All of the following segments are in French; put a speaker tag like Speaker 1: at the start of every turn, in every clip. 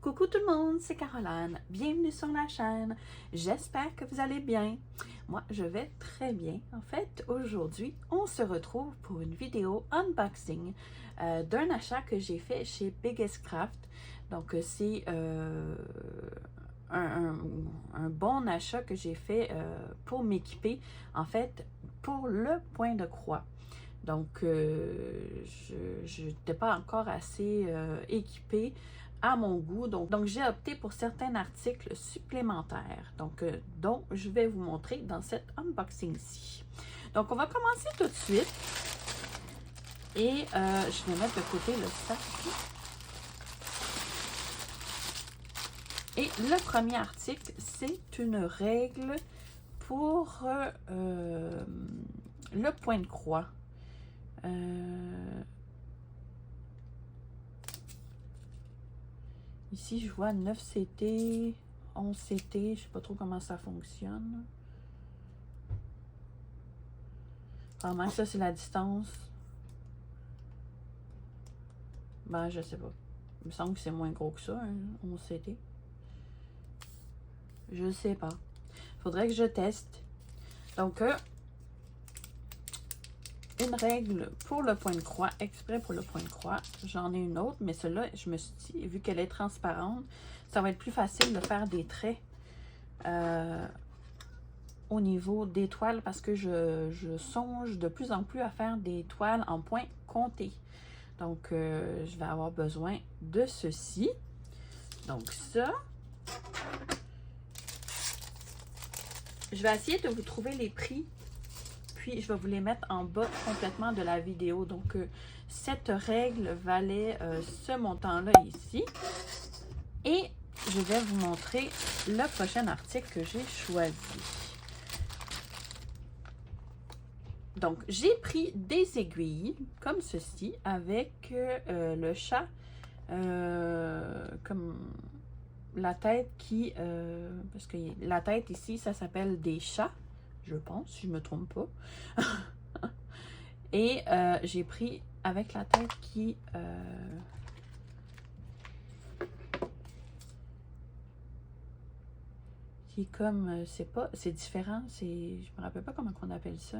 Speaker 1: Coucou tout le monde, c'est Caroline. Bienvenue sur la chaîne. J'espère que vous allez bien. Moi, je vais très bien. En fait, aujourd'hui, on se retrouve pour une vidéo unboxing d'un achat que j'ai fait chez Biggest Craft. Donc, c'est un bon achat que j'ai fait pour m'équiper, en fait, pour le point de croix. Donc, je n'étais pas encore assez équipée à mon goût. Donc j'ai opté pour certains articles supplémentaires, dont je vais vous montrer dans cet unboxing-ci. Donc, on va commencer tout de suite. Et je vais mettre de côté le sac. Et le premier article, c'est une règle pour le point de croix. Ici, je vois 9 CT, 11 CT, je ne sais pas trop comment ça fonctionne. Vraiment, ça, c'est la distance. Ben, je sais pas. Il me semble que c'est moins gros que ça, hein, 11 CT. Je sais pas. Faudrait que je teste. Donc, une règle pour le point de croix, exprès pour le point de croix. J'en ai une autre, mais celle-là, je me suis dit, vu qu'elle est transparente, ça va être plus facile de faire des traits au niveau des toiles, parce que je songe de plus en plus à faire des toiles en point compté. Donc, je vais avoir besoin de ceci. Donc, ça. Je vais essayer de vous trouver les prix. Puis, je vais vous les mettre en bas complètement de la vidéo. Donc, cette règle valait ce montant-là ici. Et je vais vous montrer le prochain article que j'ai choisi. Donc, j'ai pris des aiguilles comme ceci avec le chat, comme la tête qui... parce que la tête ici, ça s'appelle des chats. Je pense, si je ne me trompe pas. Et j'ai pris avec la tête qui est comme, c'est différent, je me rappelle pas comment on appelle ça.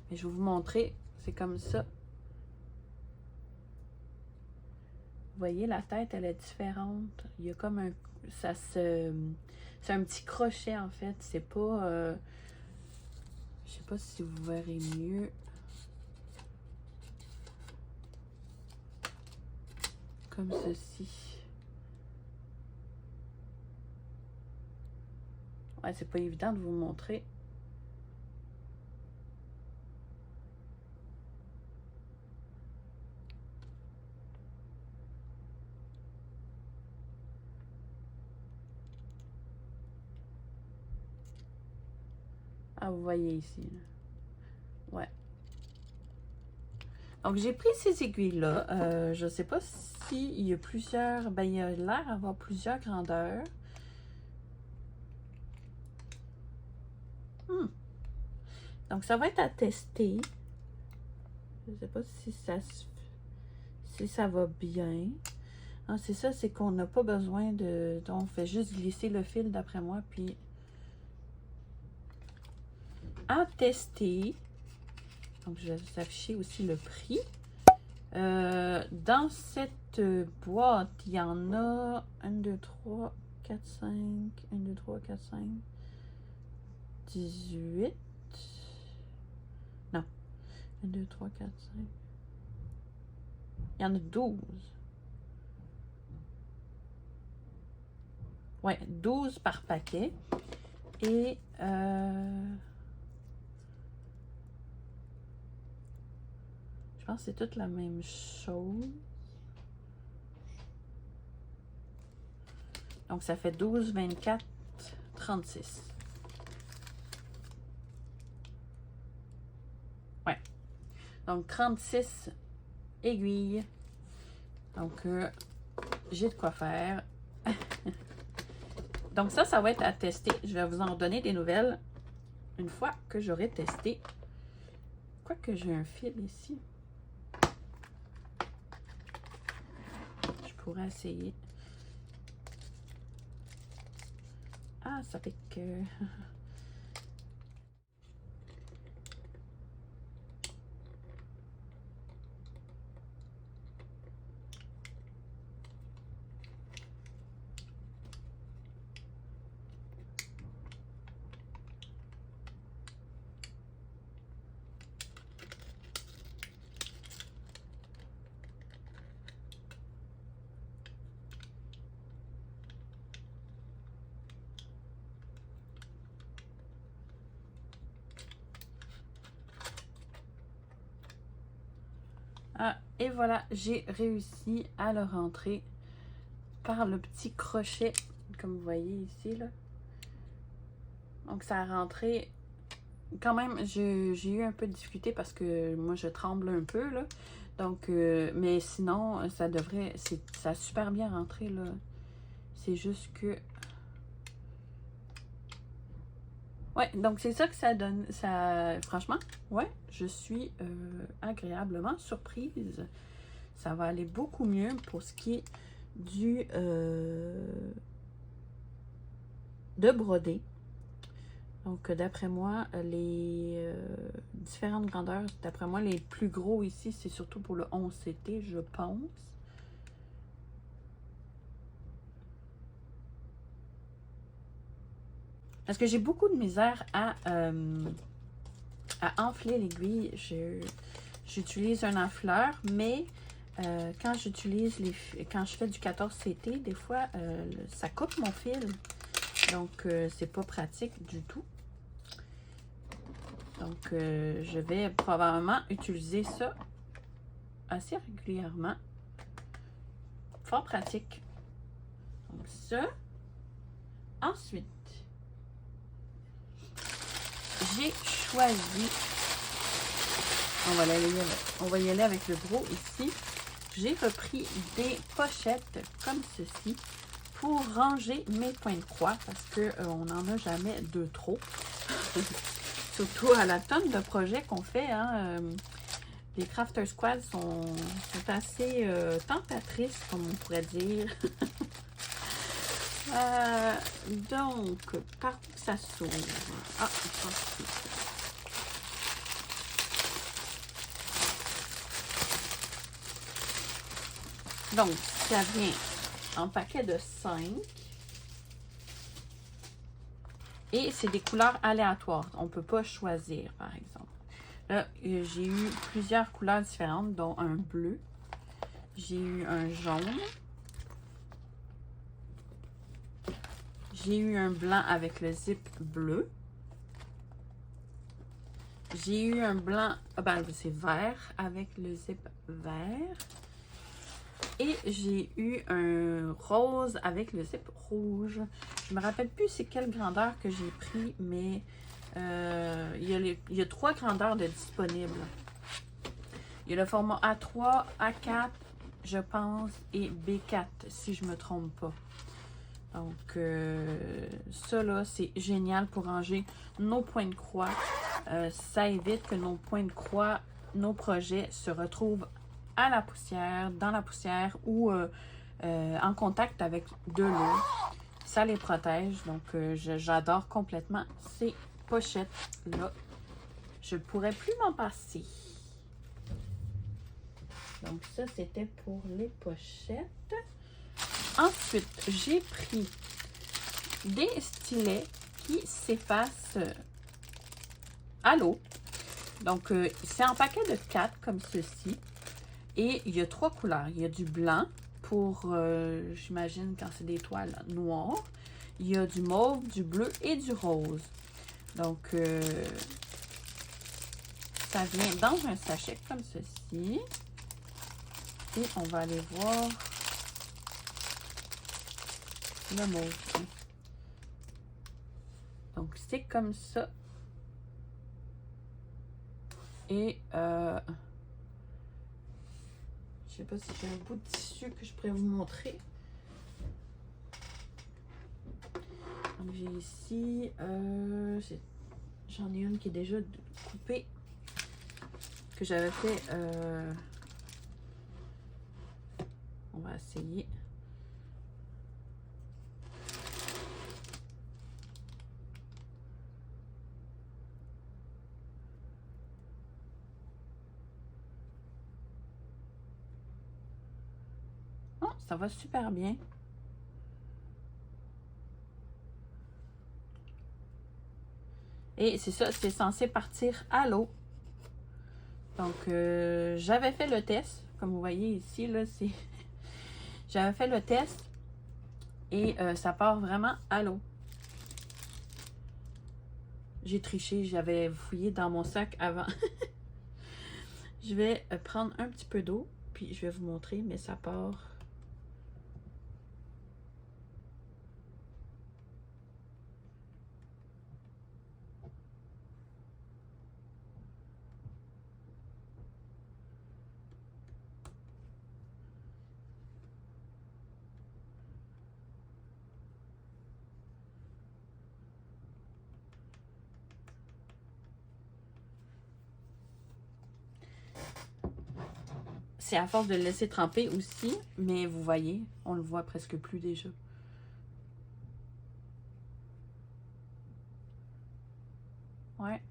Speaker 1: Mais je vais vous montrer, c'est comme ça. Vous voyez, la tête, elle est différente. Il y a comme un, c'est un petit crochet en fait, c'est pas... je sais pas si vous verrez mieux. Comme ceci. Ouais, c'est pas évident de vous montrer. Ah, vous voyez ici. Là. Ouais. Donc, j'ai pris ces aiguilles-là. Je ne sais pas s'il y a plusieurs... Ben, il y a l'air d'avoir plusieurs grandeurs. Donc, ça va être à tester. Je ne sais pas si ça va bien. C'est ça, c'est qu'on n'a pas besoin de... On fait juste glisser le fil, d'après moi, puis... À tester. Donc, je vais vous afficher aussi le prix. Dans cette boîte, il y en a 1, 2, 3, 4, 5, 1, 2, 3, 4, 5, 18. Non. 1, 2, 3, 4, 5. Il y en a 12. Ouais, 12 par paquet. Et je pense que c'est toute la même chose. Donc, ça fait 12, 24, 36. Ouais. Donc, 36 aiguilles. Donc, j'ai de quoi faire. Donc ça va être à tester. Je vais vous en donner des nouvelles une fois que j'aurai testé. Quoique j'ai un fil ici. Je pourrais essayer. Ah, ça fait que... Ah, et voilà, j'ai réussi à le rentrer par le petit crochet, comme vous voyez ici, là. Donc, ça a rentré. Quand même, j'ai eu un peu de difficulté parce que moi, je tremble un peu, là. Donc, mais sinon, ça devrait... Ça a super bien rentré, là. C'est juste que... Ouais, donc c'est ça que ça donne. Ça, franchement, ouais, je suis agréablement surprise. Ça va aller beaucoup mieux pour ce qui est du de broder. Donc, d'après moi, les différentes grandeurs, d'après moi, les plus gros ici, c'est surtout pour le 11CT, je pense. Parce que j'ai beaucoup de misère à enfler l'aiguille. J'utilise un enfleur, mais quand quand je fais du 14CT, des fois, ça coupe mon fil. Donc, c'est pas pratique du tout. Donc, je vais probablement utiliser ça assez régulièrement. Fort pratique. Donc, ça. Ensuite, j'ai choisi... On va y aller avec le gros ici. J'ai repris des pochettes comme ceci pour ranger mes points de croix parce qu'on n'en a jamais de trop. Surtout à la tonne de projets qu'on fait. Hein, les Crafter Squad sont assez tentatrices, comme on pourrait dire. Donc, par où ça s'ouvre? Ah, je pense que c'est ça. Donc, ça vient en paquet de 5. Et c'est des couleurs aléatoires. On ne peut pas choisir, par exemple. Là, j'ai eu plusieurs couleurs différentes, dont un bleu. J'ai eu un jaune. J'ai eu un blanc avec le zip bleu. J'ai eu un blanc, c'est vert avec le zip vert. Et j'ai eu un rose avec le zip rouge. Je me rappelle plus c'est quelle grandeur que j'ai pris, mais il y a 3 grandeurs de disponibles. Il y a le format A3, A4, je pense, et B4, si je me trompe pas. Donc, ça là, c'est génial pour ranger nos points de croix. Ça évite que nos points de croix, nos projets se retrouvent à la poussière, dans la poussière ou en contact avec de l'eau. Ça les protège. Donc, j'adore complètement ces pochettes-là. Je ne pourrais plus m'en passer. Donc, ça, c'était pour les pochettes. Ensuite, j'ai pris des stylets qui s'effacent à l'eau. Donc, c'est en paquet de 4 comme ceci. Et il y a 3 couleurs. Il y a du blanc pour, j'imagine, quand c'est des toiles noires. Il y a du mauve, du bleu et du rose. Donc, ça vient dans un sachet comme ceci. Et on va aller voir le mauve. Donc, c'est comme ça. Et, je sais pas si j'ai un bout de tissu que je pourrais vous montrer. Donc j'ai ici, j'en ai une qui est déjà coupée, que j'avais fait, on va essayer. Oh, ça va super bien. Et c'est ça, c'est censé partir à l'eau. Donc, j'avais fait le test. Comme vous voyez ici, là, c'est... J'avais fait le test et ça part vraiment à l'eau. J'ai triché, j'avais fouillé dans mon sac avant. Je vais prendre un petit peu d'eau, puis je vais vous montrer, mais ça part... C'est à force de le laisser tremper aussi, mais vous voyez, on le voit presque plus déjà. Ouais.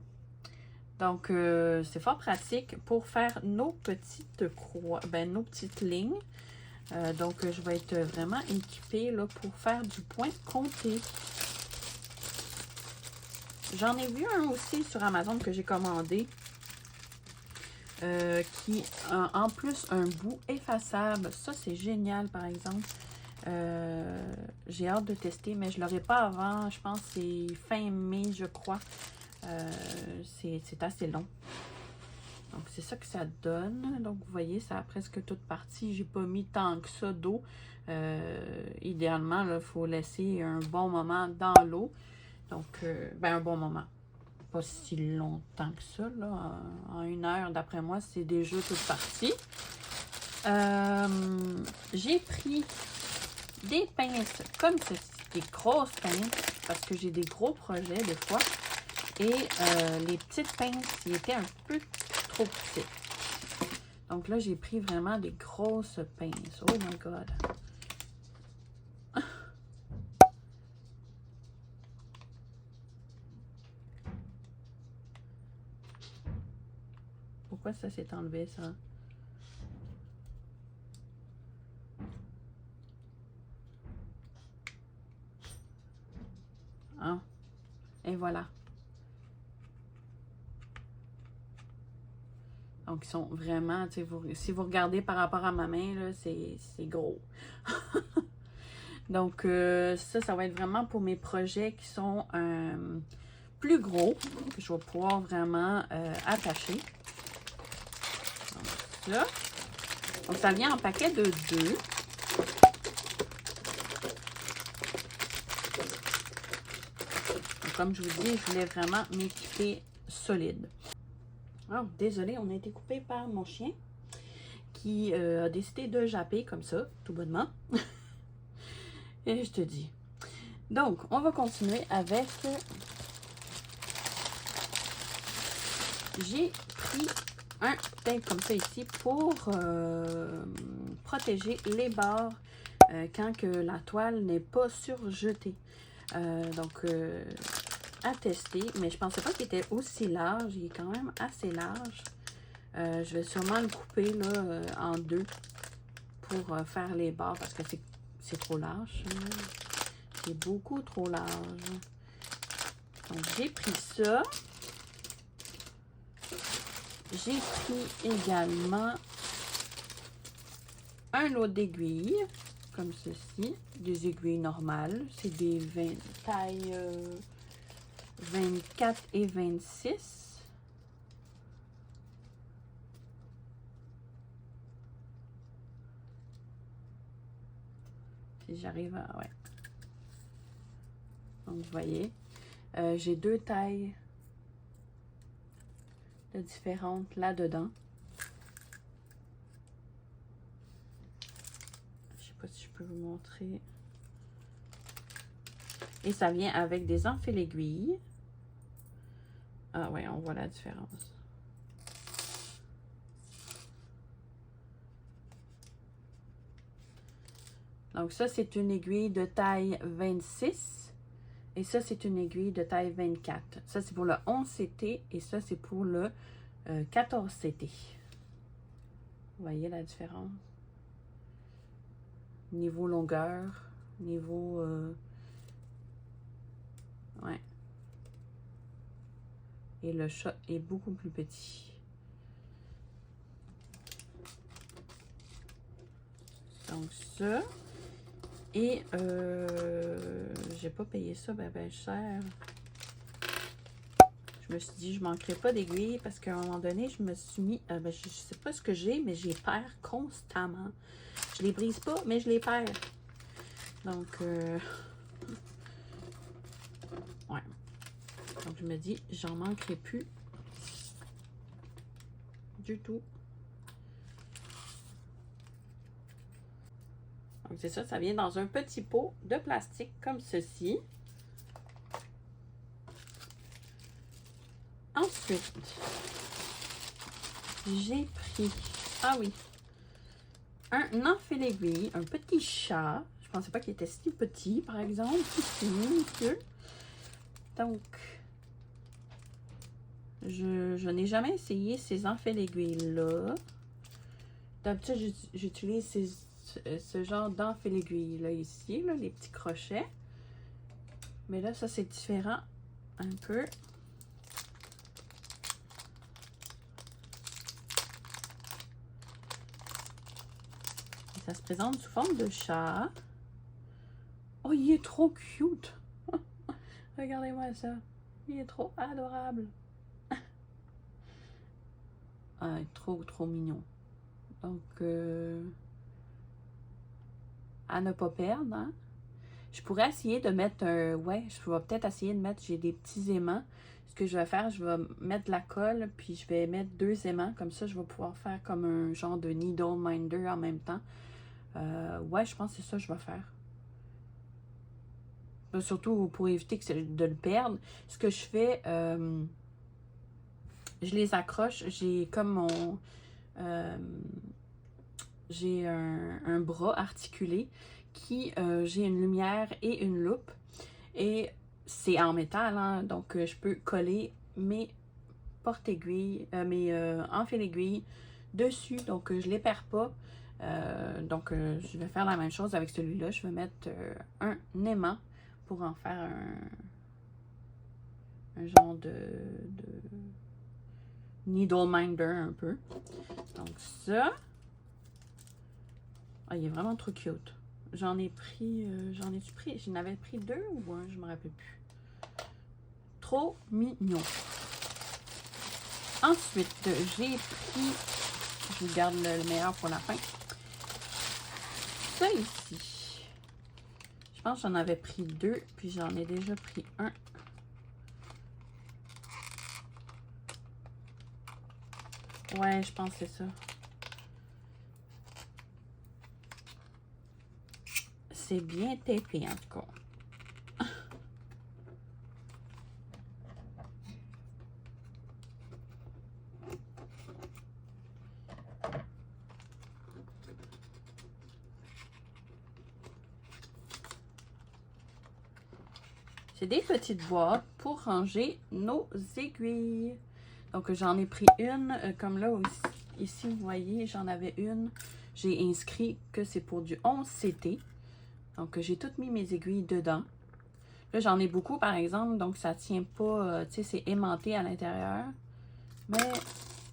Speaker 1: Donc, c'est fort pratique pour faire nos petites croix, ben, nos petites lignes. Donc, je vais être vraiment équipée là, pour faire du point compté. J'en ai vu un aussi sur Amazon que j'ai commandé. Qui a en plus un bout effaçable. Ça, c'est génial, par exemple. J'ai hâte de tester, mais je ne l'aurai pas avant. Je pense que c'est fin mai, je crois. C'est assez long. Donc, c'est ça que ça donne. Donc, vous voyez, ça a presque toute partie. J'ai pas mis tant que ça d'eau. Idéalement, il faut laisser un bon moment dans l'eau. Donc, ben un bon moment. Pas si longtemps que ça, là. En 1 heure, d'après moi, c'est déjà toute partie. J'ai pris des pinces comme ceci, des grosses pinces, parce que j'ai des gros projets des fois. Et les petites pinces, ils étaient un peu trop petites. Donc là, j'ai pris vraiment des grosses pinces. Oh my God! Pourquoi ça s'est enlevé, ça? Hein? Et voilà. Donc, ils sont vraiment, tu sais, si vous regardez par rapport à ma main, là, c'est gros. Donc, ça va être vraiment pour mes projets qui sont plus gros, que je vais pouvoir vraiment attacher. Donc, ça. Donc, ça vient en paquet de 2. Donc, comme je vous dis, je voulais vraiment m'équiper solide. Alors, désolé, on a été coupé par mon chien qui a décidé de japper comme ça, tout bonnement. Et je te dis. Donc, on va continuer avec... J'ai pris un tape comme ça ici pour protéger les bords quand que la toile n'est pas surjetée. Donc, à tester, mais je pensais pas qu'il était aussi large. Il est quand même assez large. Je vais sûrement le couper là, en 2 pour faire les bords parce que c'est trop large. C'est beaucoup trop large. Donc, j'ai pris ça. J'ai pris également un lot d'aiguilles, comme ceci, des aiguilles normales. C'est des tailles 24 et 26. Si j'arrive à... Ouais. Donc, vous voyez, j'ai 2 tailles de différentes là-dedans. Je sais pas si je peux vous montrer. Et ça vient avec des enfils-aiguilles. Ah ouais, on voit la différence. Donc ça, c'est une aiguille de taille 26. Et ça, c'est une aiguille de taille 24. Ça, c'est pour le 11 CT et ça, c'est pour le 14 CT. Vous voyez la différence? Niveau longueur, niveau... ouais. Et le chat est beaucoup plus petit. Donc ça. Et j'ai pas payé ça ben cher. Je me suis dit, je manquerai pas d'aiguilles parce qu'à un moment donné, je me suis mis... ben, je sais pas ce que j'ai, mais je les perds constamment. Je les brise pas, mais je les perds. Donc, ouais. Donc, je me dis, j'en manquerai plus du tout. Donc, c'est ça, ça vient dans un petit pot de plastique comme ceci. Ensuite, j'ai pris, ah oui, un enfil-aiguille, un petit chat. Je pensais pas qu'il était si petit, par exemple. C'est minuscule. Donc, je n'ai jamais essayé ces enfils-aiguilles-là. D'habitude, j'utilise ce genre d'enfil-aiguille-là ici, là, les petits crochets. Mais là, ça, c'est différent un peu. Et ça se présente sous forme de chat. Oh, il est trop cute! Regardez-moi ça. Il est trop adorable. Ah, trop mignon. Donc, à ne pas perdre, hein? Je pourrais essayer de mettre un... Ouais, je vais peut-être essayer de mettre... J'ai des petits aimants. Ce que je vais faire, je vais mettre de la colle, puis je vais mettre 2 aimants. Comme ça, je vais pouvoir faire comme un genre de needle minder en même temps. Ouais, je pense que c'est ça que je vais faire. Surtout pour éviter de le perdre. Ce que je fais... je les accroche. J'ai comme mon... j'ai un bras articulé qui... j'ai une lumière et une loupe. Et c'est en métal, hein, donc je peux coller mes porte-aiguilles, mes enfils-aiguilles dessus. Donc je ne les perds pas. Donc je vais faire la même chose avec celui-là. Je vais mettre un aimant pour en faire un genre de needle minder un peu. Donc ça. Ah, il est vraiment trop cute. J'en ai pris, j'en avais pris 2 ou 1, je me rappelle plus. Trop mignon. Ensuite, j'ai pris, je vous garde le meilleur pour la fin. Ça ici. Je pense que j'en avais pris 2, puis j'en ai déjà pris 1. Ouais, je pense que c'est ça. C'est bien tapé en tout cas. C'est des petites boîtes pour ranger nos aiguilles. Donc, j'en ai pris une. Comme là, ici, vous voyez, j'en avais une. J'ai inscrit que c'est pour du 11 CT. Donc, j'ai toutes mis mes aiguilles dedans. Là, j'en ai beaucoup, par exemple. Donc, ça tient pas, tu sais, c'est aimanté à l'intérieur. Mais,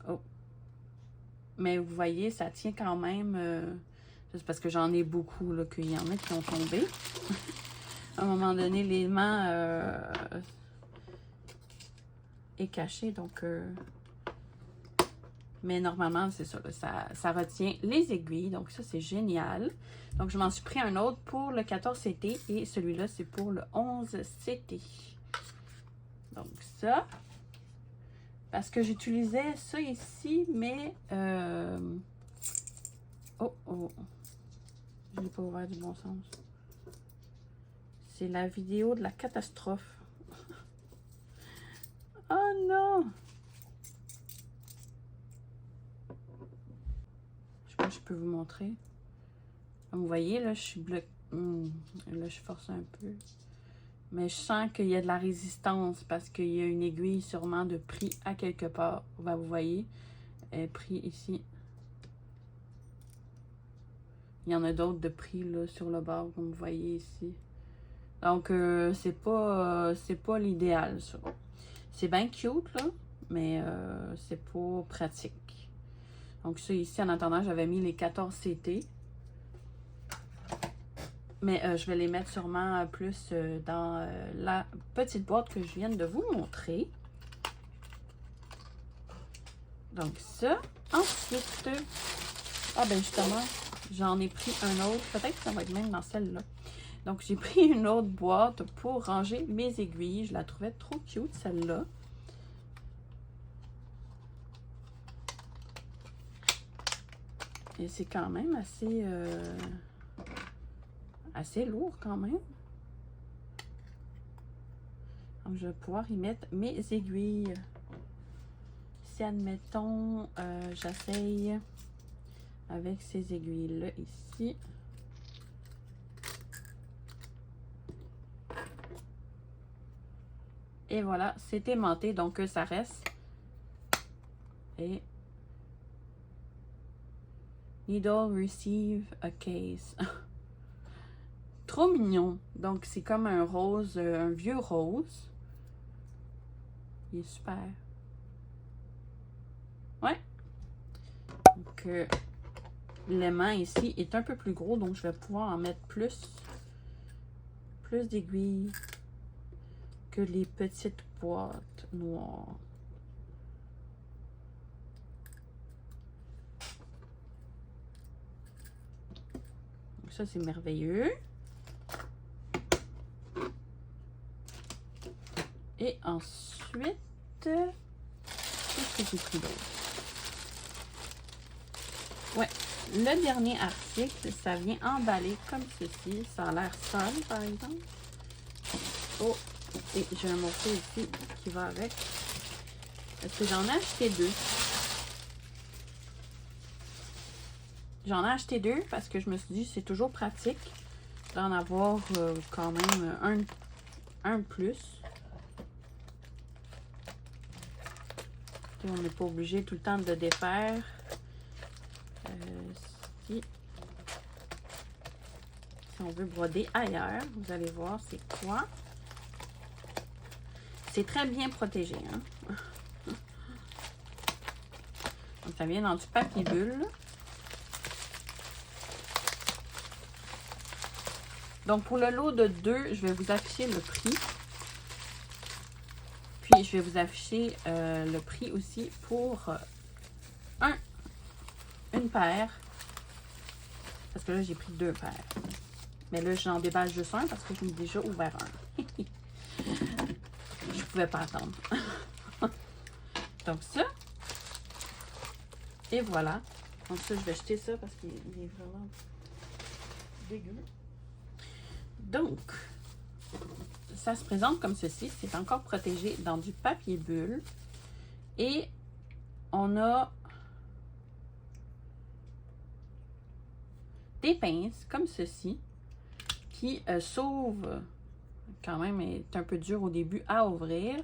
Speaker 1: oh. Mais vous voyez, ça tient quand même. C'est parce que j'en ai beaucoup, là, qu'il y en a qui ont tombé. À un moment donné, l'aimant est caché, donc... Mais normalement, c'est ça, là, ça retient les aiguilles, donc ça, c'est génial. Donc, je m'en suis pris un autre pour le 14 CT et celui-là, c'est pour le 11 CT. Donc, ça. Parce que j'utilisais ça ici, mais... Oh, je l'ai pas ouvert du bon sens. C'est la vidéo de la catastrophe. Oh non! Je sais pas si je peux vous montrer. Comme vous voyez, là, je suis bloquée. Là, je force un peu. Mais je sens qu'il y a de la résistance parce qu'il y a une aiguille sûrement de pris à quelque part. Ben, vous voyez, elle est pris ici. Il y en a d'autres de pris là, sur le bord, comme vous voyez ici. Donc, c'est pas l'idéal, ça. C'est bien cute, là, mais c'est pas pratique. Donc, ça, ici, en attendant, j'avais mis les 14 CT. Mais je vais les mettre sûrement plus dans la petite boîte que je viens de vous montrer. Donc, ça. Ensuite, ah ben justement, j'en ai pris un autre. Peut-être que ça va être même dans celle-là. Donc, j'ai pris une autre boîte pour ranger mes aiguilles. Je la trouvais trop cute, celle-là. Et c'est quand même assez lourd quand même. Donc, je vais pouvoir y mettre mes aiguilles. Si, admettons, j'essaye avec ces aiguilles-là ici. Et voilà, c'est aimanté, donc ça reste. Et needle receive a case. Trop mignon. Donc, c'est comme un rose, un vieux rose. Il est super. Ouais. Donc, l'aimant ici est un peu plus gros, donc je vais pouvoir en mettre plus d'aiguilles que les petites boîtes noires. Donc, ça, c'est merveilleux. Et ensuite, qu'est-ce que j'ai pris d'autre? Ouais, le dernier article, ça vient emballé comme ceci. Ça a l'air sale, par exemple. Oh, et j'ai un morceau ici qui va avec. Parce que j'en ai acheté deux. J'en ai acheté deux parce que je me suis dit c'est toujours pratique d'en avoir quand même un de plus. Et on n'est pas obligé tout le temps de le défaire. Si on veut broder ailleurs, vous allez voir c'est quoi. C'est très bien protégé. Hein? Donc, ça vient dans du papier bulle. Donc, pour le lot de 2, je vais vous afficher le prix. Puis, je vais vous afficher le prix aussi pour une paire. Parce que là, j'ai pris 2 paires. Mais là, j'en déballe juste un parce que je l'ai déjà ouvert un. Je pouvais pas attendre. Donc, ça. Et voilà. Donc, ça, je vais jeter ça parce qu'il est vraiment dégueu. Donc, ça se présente comme ceci. C'est encore protégé dans du papier bulle. Et on a des pinces comme ceci qui s'ouvrent. Quand même, est un peu dur au début à ouvrir.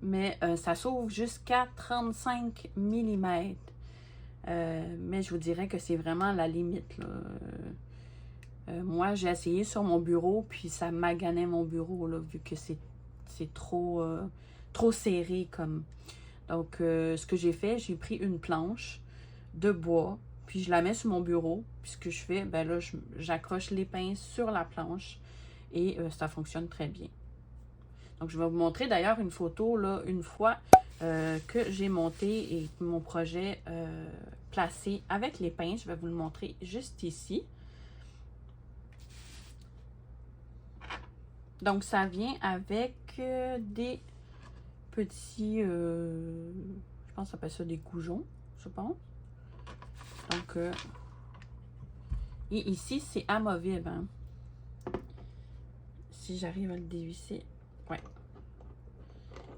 Speaker 1: Mais ça s'ouvre jusqu'à 35 mm. Mais je vous dirais que c'est vraiment la limite, là. Moi, j'ai essayé sur mon bureau, puis ça maganait mon bureau, là, vu que c'est trop serré comme. Donc, ce que j'ai fait, j'ai pris une planche de bois, puis je la mets sur mon bureau. Puis ce que je fais, ben là, j'accroche les pinces sur la planche et ça fonctionne très bien. Donc, je vais vous montrer d'ailleurs une photo, là, une fois que j'ai monté et mon projet placé avec les pinces. Je vais vous le montrer juste ici. Donc, ça vient avec des petits, je pense que ça s'appelle ça des goujons, je pense. Donc, et ici, c'est amovible. Hein? si j'arrive à le dévisser. Ouais.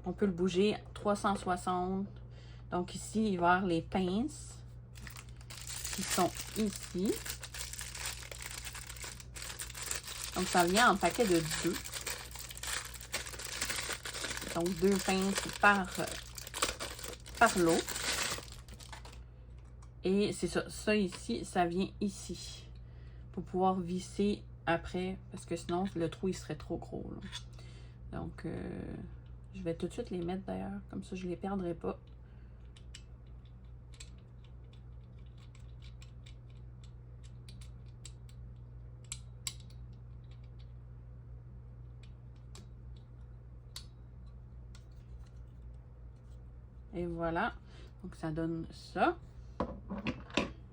Speaker 1: On peut le bouger 360. Donc ici, il va y avoir les pinces qui sont ici. Donc ça vient en paquet de 2. Donc 2 pinces par lot. Et c'est ça. Ça ici, ça vient ici. Pour pouvoir visser après. Parce que sinon, le trou, il serait trop gros. Là. Donc, je vais tout de suite les mettre d'ailleurs. Comme ça, je ne les perdrai pas. Et voilà. Donc, ça donne ça.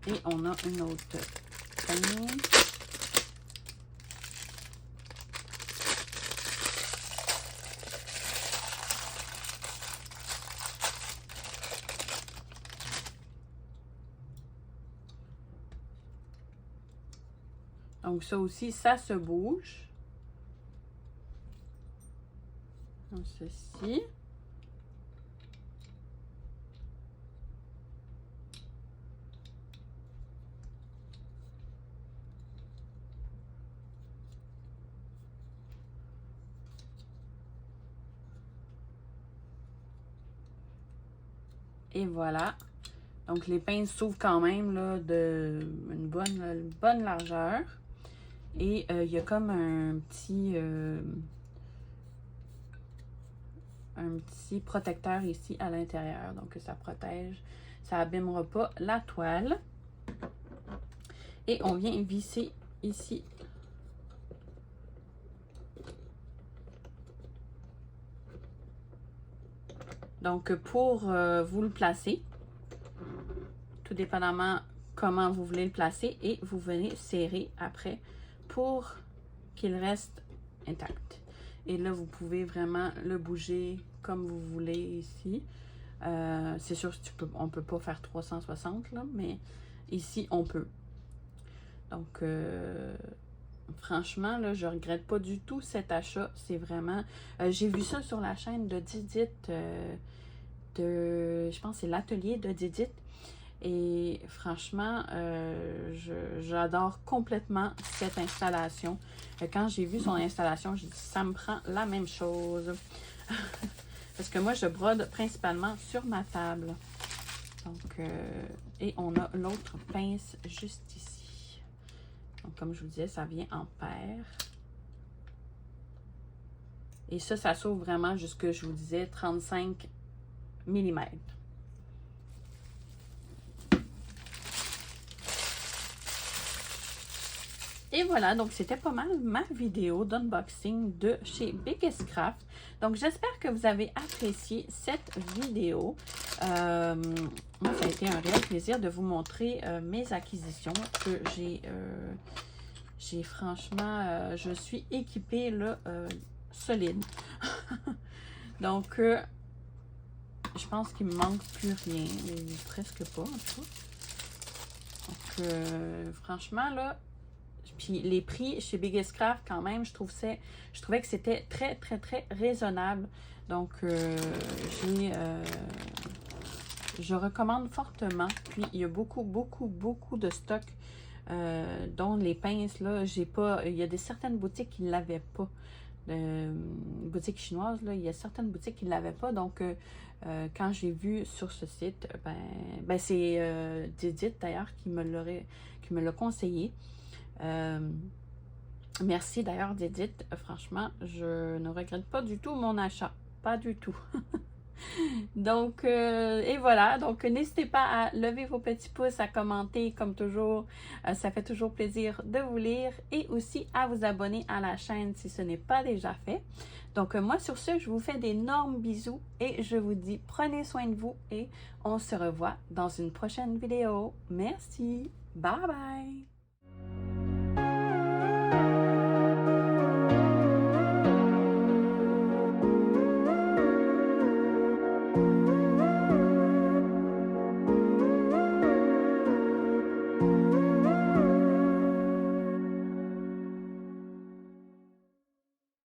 Speaker 1: Et on a une autre pince. Donc, ça aussi, ça se bouge. Comme ceci. Et voilà. Donc, les pinces s'ouvrent quand même là, de une bonne largeur. Et il y a comme un petit protecteur ici à l'intérieur. Donc, ça protège. Ça n'abîmera pas la toile. Et on vient visser ici. Donc, pour vous le placer, tout dépendamment comment vous voulez le placer, et vous venez serrer après pour qu'il reste intact. Et là, vous pouvez vraiment le bouger comme vous voulez ici. C'est sûr on ne peut pas faire 360, là, mais ici, on peut. Donc, franchement, là, je ne regrette pas du tout cet achat. C'est vraiment... j'ai vu ça sur la chaîne de Didit, je pense que c'est l'atelier de Didit. Et franchement, j'adore complètement cette installation. Quand j'ai vu son installation, j'ai dit, ça me prend la même chose. Parce que moi, je brode principalement sur ma table. Donc, et on a l'autre pince juste ici. Donc, comme je vous disais, ça vient en paire. Et ça s'ouvre vraiment jusque, je vous disais, 35 mm. Et voilà, donc c'était pas mal ma vidéo d'unboxing de chez Biggest Craft. Donc j'espère que vous avez apprécié cette vidéo. Moi, ça a été un réel plaisir de vous montrer mes acquisitions que j'ai franchement, je suis équipée là, solide. Donc, je pense qu'il me manque plus rien, presque pas en tout cas. Donc, franchement là, puis les prix chez Biggest Craft, quand même, je trouvais que c'était très, très, très raisonnable. Donc, je recommande fortement. Puis, il y a beaucoup, beaucoup, beaucoup de stocks, dont les pinces, là, j'ai pas... Il y a certaines boutiques qui ne l'avaient pas. Boutiques chinoises, là, il y a certaines boutiques qui ne l'avaient pas. Donc, quand j'ai vu sur ce site, ben c'est Didit, d'ailleurs, qui me l'a conseillé. Merci d'ailleurs Didit, franchement, je ne regrette pas du tout mon achat, pas du tout. Donc, et voilà, donc n'hésitez pas à lever vos petits pouces, à commenter comme toujours, ça fait toujours plaisir de vous lire, et aussi à vous abonner à la chaîne si ce n'est pas déjà fait. Donc moi sur ce, je vous fais d'énormes bisous et je vous dis prenez soin de vous et on se revoit dans une prochaine vidéo. Merci, bye bye!